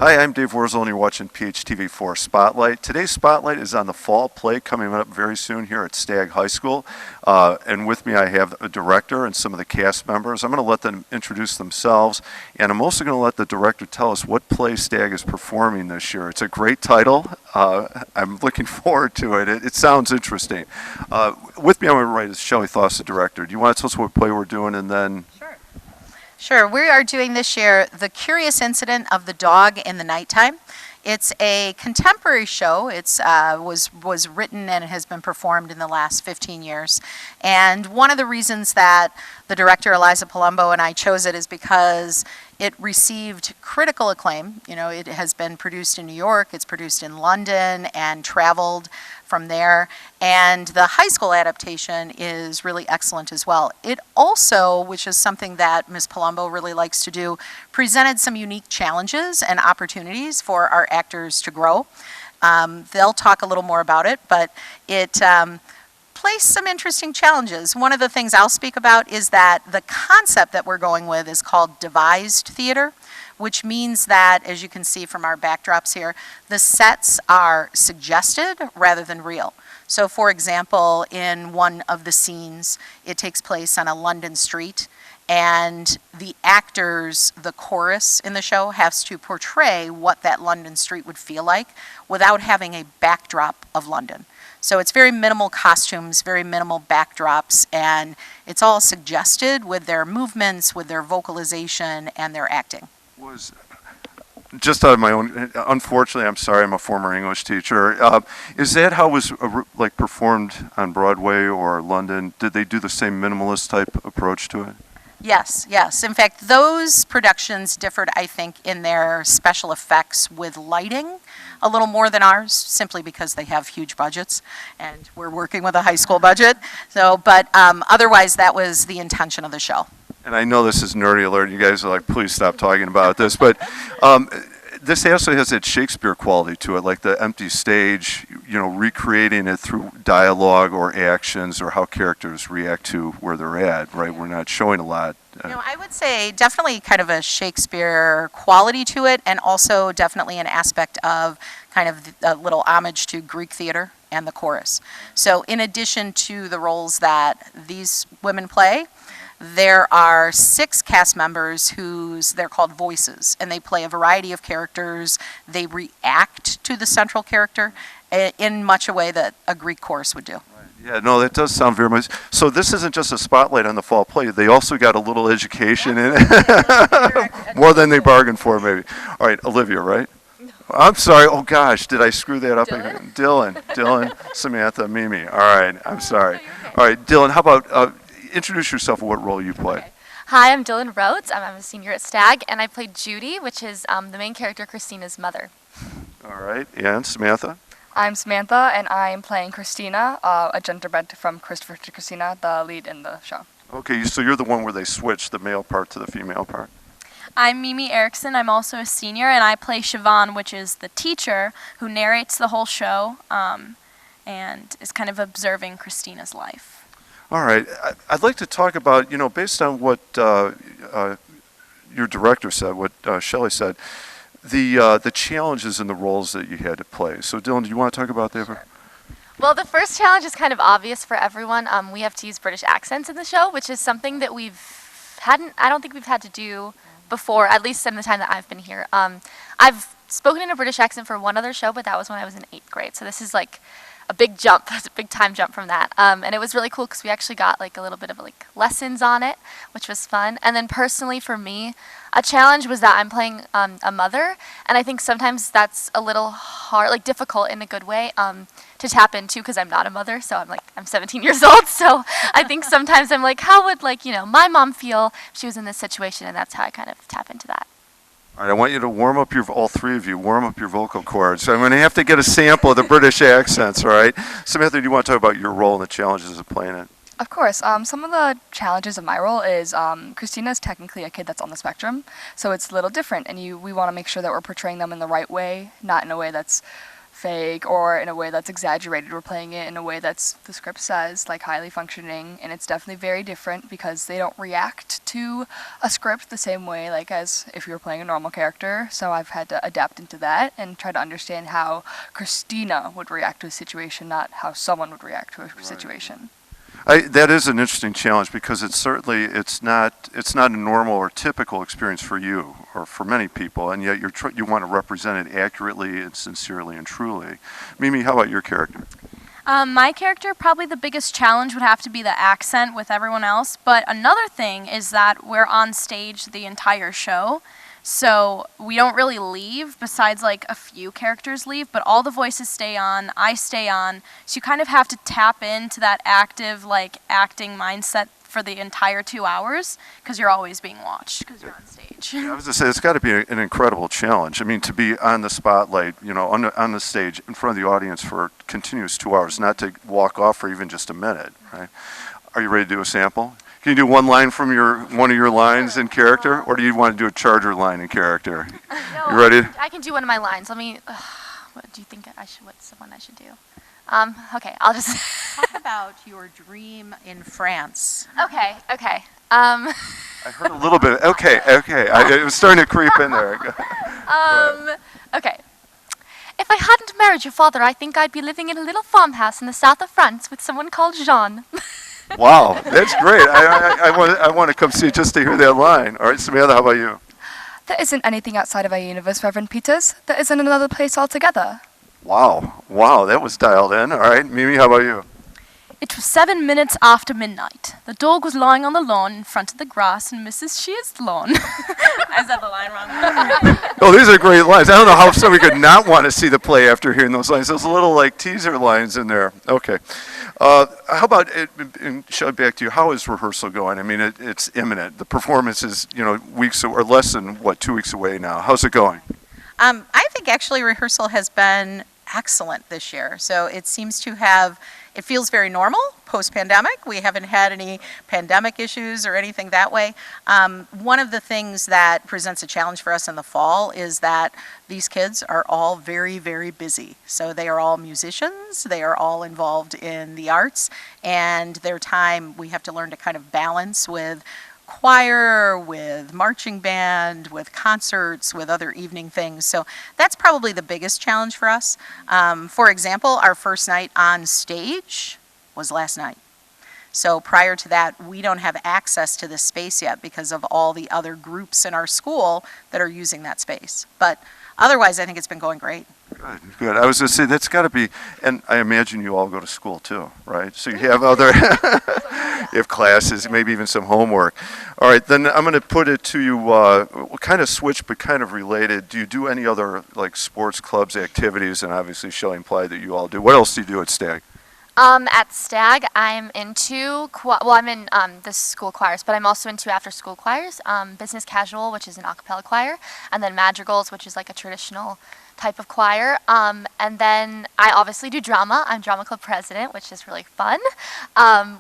Hi, I'm Dave Wurzel, and you're watching PHTV4 Spotlight. Today's Spotlight is on the fall play coming up very soon here at Stagg High School. And with me, I have a director and some of the cast members. I'm going to let them introduce themselves, and I'm also going to let the director tell us what play Stagg is performing this year. It's a great title. I'm looking forward to it. It sounds interesting. With me on my right is Shelley Thoss, the director. Do you want to tell us what play we're doing, and then... Sure, we are doing this year The Curious Incident of the Dog in the Nighttime. It's a contemporary show. It was written and it has been performed in the last 15 years. And one of the reasons that the director, Eliza Palumbo, and I chose it is because it received critical acclaim. You know, it has been produced in New York, it's produced in London, and traveled from there. And the high school adaptation is really excellent as well. It also, which is something that Ms. Palumbo really likes to do, presented some unique challenges and opportunities for our actors to grow. They'll talk a little more about it, but it placed some interesting challenges. One of the things I'll speak about is that the concept that we're going with is called devised theater, which means that, as you can see from our backdrops here, the sets are suggested rather than real. So for example, in one of the scenes, it takes place on a London street, and the actors, the chorus in the show, has to portray what that London street would feel like without having a backdrop of London. So it's very minimal costumes, very minimal backdrops, and it's all suggested with their movements, with their vocalization, and their acting. Was just out of my own, unfortunately, I'm sorry, I'm a former English teacher. Is that how it was like performed on Broadway or London? Did they do the same minimalist type approach to it? Yes, yes. In fact, those productions differed, I think, in their special effects with lighting a little more than ours, simply because they have huge budgets, and we're working with a high school budget. So, but otherwise, that was the intention of the show. And I know this is nerdy alert. You guys are like, please stop talking about this. But this also has that Shakespeare quality to it, like the empty stage, you know, recreating it through dialogue or actions or how characters react to where they're at, right? We're not showing a lot. You know, I would say definitely kind of a Shakespeare quality to it, and also definitely an aspect of kind of a little homage to Greek theater and the chorus. So in addition to the roles that these women play, there are 6 cast members they're called voices, and they play a variety of characters. They react to the central character in much a way that a Greek chorus would do. Right. Yeah, no, that does sound very much. So this isn't just a spotlight on the fall play. They also got a little education in it, more than they bargained for, maybe. All right, Olivia, right? No. I'm sorry. Oh gosh, did I screw that up again? Dylan, Samantha, Mimi. All right, I'm sorry. All right, Dylan, how about introduce yourself and what role you play. Okay. Hi, I'm Dylan Rhodes. I'm a senior at Stagg, and I played Judy, which is the main character, Christina's mother. All right, and Samantha? I'm Samantha, and I'm playing Christina, a genderbend from Christopher to Christina, the lead in the show. Okay, so you're the one where they switch the male part to the female part. I'm Mimi Erickson. I'm also a senior, and I play Siobhan, which is the teacher who narrates the whole show and is kind of observing Christina's life. All right. I'd like to talk about, you know, based on what your director said, what Shelley said, the challenges and the roles that you had to play. So, Dylan, do you want to talk about that? Sure. Well, the first challenge is kind of obvious for everyone. We have to use British accents in the show, which is something that I don't think we've had to do before, at least in the time that I've been here. I've spoken in a British accent for one other show, but that was when I was in 8th grade. So this is like a big jump. That's a big time jump from that. And it was really cool because we actually got like a little bit of like lessons on it, which was fun. And then personally for me, a challenge was that I'm playing a mother, and I think sometimes that's a little hard, like difficult in a good way, to tap into because I'm not a mother. So I'm 17 years old. So I think sometimes I'm like, how would my mom feel if she was in this situation? And that's how I kind of tap into that. All right, I want you to warm up all 3 of you, warm up your vocal cords. So I'm going to have to get a sample of the British accents, all right? Samantha, do you want to talk about your role and the challenges of playing it? Of course. Some of the challenges of my role is Christina is technically a kid that's on the spectrum, so it's a little different, and we want to make sure that we're portraying them in the right way, not in a way that's fake or in a way that's exaggerated. We're playing it in a way that's, the script says, like highly functioning, and it's definitely very different because they don't react to a script the same way like as if you were playing a normal character. So I've had to adapt into that and try to understand how Christina would react to a situation, not how someone would react to a situation. That is an interesting challenge because it's not a normal or typical experience for you or for many people, and yet you want to represent it accurately and sincerely and truly. Mimi, how about your character? My character, probably the biggest challenge would have to be the accent with everyone else, but another thing is that we're on stage the entire show, so we don't really leave, besides like a few characters leave, but all the voices stay on, I stay on, so you kind of have to tap into that active, like, acting mindset for the entire 2 hours, because you're always being watched, because you're on stage. I was going to say, it's got to be an incredible challenge. I mean, to be on the spotlight, on the stage in front of the audience for continuous 2 hours, not to walk off for even just a minute, right? Are you ready to do a sample? Can you do one line from one of your lines in character, or do you want to do a Charger line in character? No, You ready? I can do one of my lines. Let me. What do you think I should? What's the one I should do? Okay, I'll just. Talk about your dream in France. Okay. I heard a little bit. Okay. It was starting to creep in there. Okay. If I hadn't married your father, I think I'd be living in a little farmhouse in the south of France with someone called Jean. Wow, that's great. I want to come see it just to hear that line. All right, Samantha, how about you? There isn't anything outside of our universe, Reverend Peters. There isn't another place altogether. Wow, that was dialed in. All right, Mimi, how about you? It was 7 minutes after midnight. The dog was lying on the lawn in front of the grass in Mrs. Shear's lawn. I said the line wrong. Oh, these are great lines. I don't know how somebody could not want to see the play after hearing those lines. Those little like teaser lines in there. Okay. How about, and Shelley, back to you, how is rehearsal going? I mean, it's imminent. The performance is, weeks or less than, 2 weeks away now. How's it going? I think actually rehearsal has been excellent this year. So it seems to have, it feels very normal post-pandemic. We haven't had any pandemic issues or anything that way. One of the things that presents a challenge for us in the fall is that these kids are all very, very busy. So they are all musicians, they are all involved in the arts, and their time we have to learn to kind of balance with choir, with marching band, with concerts, with other evening things. So that's probably the biggest challenge for us. For example, our first night on stage was last night. So prior to that, we don't have access to this space yet because of all the other groups in our school that are using that space. But otherwise, I think it's been going great. Good. I was going to say, that's got to be, and I imagine you all go to school too, right? So you have other, you have classes, maybe even some homework. All right, then I'm going to put it to you, we'll kind of switch, but kind of related. Do you do any other, like, sports clubs, activities? And obviously, Shelley implied that you all do. What else do you do at Stagg? At Stagg, I'm into, I'm in the school choirs, but I'm also into after-school choirs, Business Casual, which is an a cappella choir, and then Madrigals, which is like a traditional type of choir. And then I obviously do drama. I'm drama club president, which is really fun,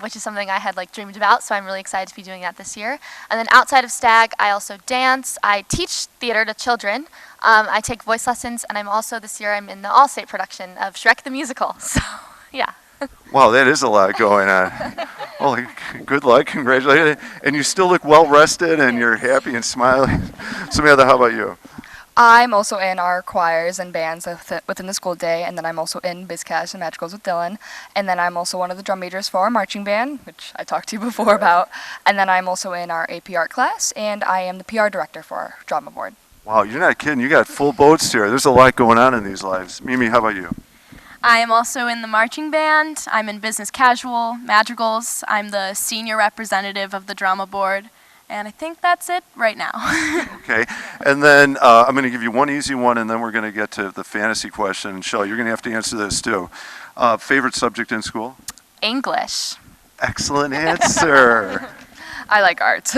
which is something I had like dreamed about, so I'm really excited to be doing that this year. And then outside of Stagg, I also dance. I teach theater to children. I take voice lessons, and I'm also, this year, I'm in the all-state production of Shrek the Musical, so yeah. Wow, that is a lot going on. Well, good luck, congratulations. And you still look well rested and you're happy and smiling. Samantha, how about you? I'm also in our choirs and bands within the school day, and then I'm also in BizCast and Magicals with Dylan, and then I'm also one of the drum majors for our marching band, which I talked to you before about, and then I'm also in our AP art class, and I am the PR director for our drama board. Wow, you're not kidding. You got full boats here. There's a lot going on in these lives. Mimi, how about you? I am also in the marching band. I'm in Business Casual, Madrigals. I'm the senior representative of the drama board. And I think that's it right now. Okay. And then I'm going to give you one easy one, and then we're going to get to the fantasy question. And Shelley, you're going to have to answer this too. Favorite subject in school? English. Excellent answer. I like art.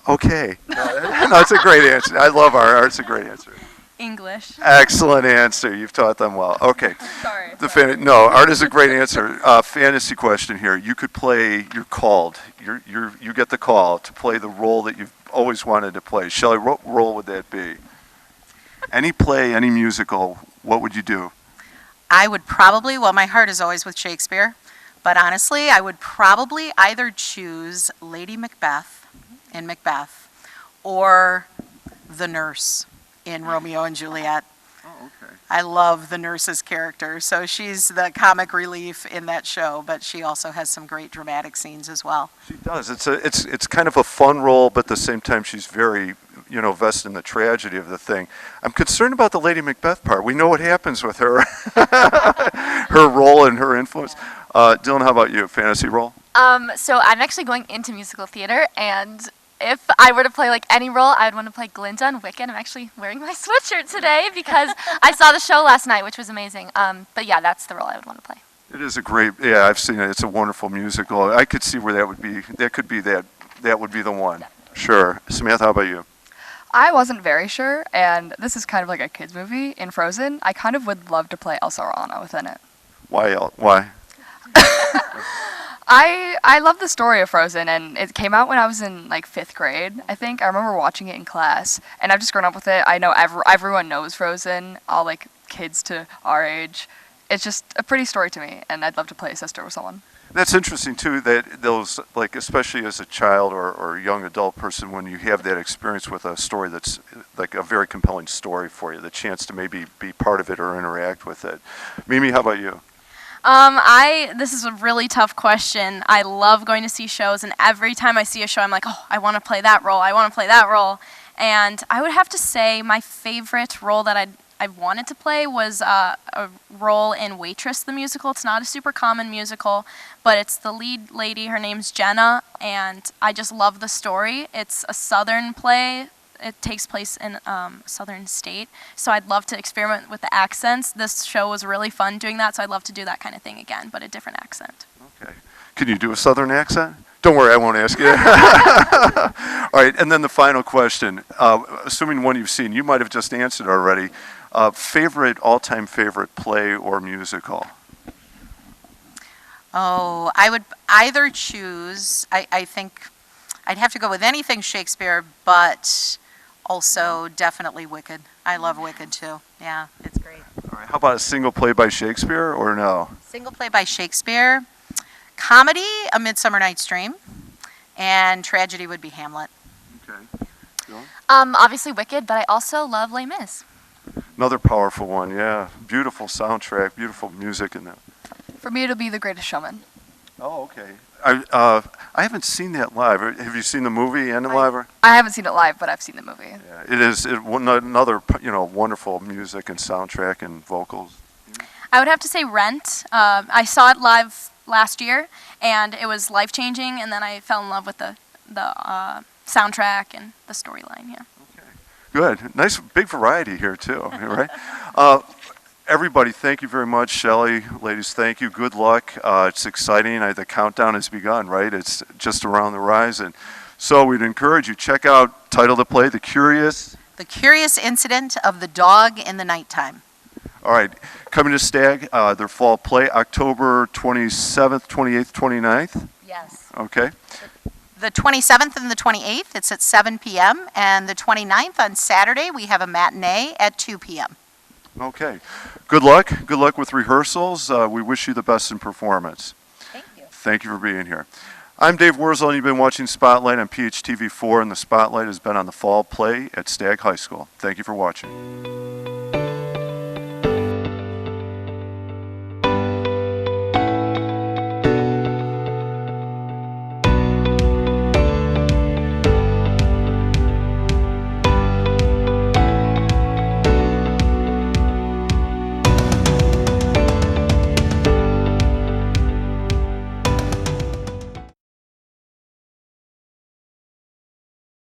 Okay. No, it's a great answer. I love art. Art's a great answer. English. Excellent answer. You've taught them well. Okay. Sorry. No, art is a great answer. Fantasy question here. You could play. You're called. You get the call to play the role that you've always wanted to play. Shelley, what role would that be? Any play, any musical. What would you do? I would probably, well, my heart is always with Shakespeare, but honestly, I would probably either choose Lady Macbeth in Macbeth or the nurse in Romeo and Juliet. Oh, okay. I love the nurse's character. So she's the comic relief in that show, but she also has some great dramatic scenes as well. She does. It's kind of a fun role, but at the same time, she's very, vested in the tragedy of the thing. I'm concerned about the Lady Macbeth part. We know what happens with her, her role and her influence. Dylan, how about you? Fantasy role? So I'm actually going into musical theater, and if I were to play like any role, I would want to play Glinda in Wicked. I'm actually wearing my sweatshirt today because I saw the show last night, which was amazing. But yeah, that's the role I would want to play. It is a great. Yeah, I've seen it. It's a wonderful musical. I could see where that would be. That could be that. That would be the one. Sure. Samantha, how about you? I wasn't very sure, and this is kind of like a kids movie in Frozen. I kind of would love to play Elsa or Anna within it. Why? Why? I love the story of Frozen, and it came out when I was in like 5th grade, I think. I remember watching it in class, and I've just grown up with it. I know everyone knows Frozen, all like kids to our age. It's just a pretty story to me, and I'd love to play a sister with someone. That's interesting too. That those like, especially as a child or young adult person, when you have that experience with a story that's like a very compelling story for you, the chance to maybe be part of it or interact with it. Mimi, how about you? This is a really tough question. I love going to see shows, and every time I see a show, I'm like, oh, I want to play that role. I want to play that role. And I would have to say my favorite role that I wanted to play was a role in Waitress the musical. It's not a super common musical, but it's the lead lady. Her name's Jenna, and I just love the story. It's a Southern play. It takes place in a southern state, so I'd love to experiment with the accents. This show was really fun doing that, so I'd love to do that kind of thing again, but a different accent. Okay. Can you do a Southern accent? Don't worry, I won't ask you. All right, and then the final question. Assuming one you've seen, you might have just answered already. All-time favorite play or musical? Oh, I would either choose, I think I'd have to go with anything Shakespeare, but also definitely Wicked. I love Wicked too. Yeah, it's great. All right, how about a single play by Shakespeare or no? Single play by Shakespeare. Comedy, A Midsummer Night's Dream. And tragedy would be Hamlet. Okay. Dylan? Obviously Wicked, but I also love Les Mis. Another powerful one, yeah. Beautiful soundtrack, beautiful music in that. For me, it'll be The Greatest Showman. Oh, okay. I haven't seen that live. Have you seen the movie and the live? I haven't seen it live, but I've seen the movie. Yeah, it is another wonderful music and soundtrack and vocals. I would have to say Rent. I saw it live last year, and it was life-changing, and then I fell in love with the soundtrack and the storyline, yeah. Okay. Good. Nice big variety here, too, right? Everybody, thank you very much. Shelley, ladies, thank you. Good luck. It's exciting. The countdown has begun, right? It's just around the horizon. So we'd encourage you, check out title to play, The Curious Incident of the Dog in the Nighttime. All right, coming to Stagg, their fall play, October 27th, 28th, 29th. Yes. Okay. The 27th and the 28th, it's at 7 p.m. And the 29th on Saturday, we have a matinee at 2 p.m. Okay. Good luck. Good luck with rehearsals. We wish you the best in performance. Thank you. Thank you for being here. I'm Dave Wurzel, and you've been watching Spotlight on PHTV4, and the Spotlight has been on the fall play at Stagg High School. Thank you for watching.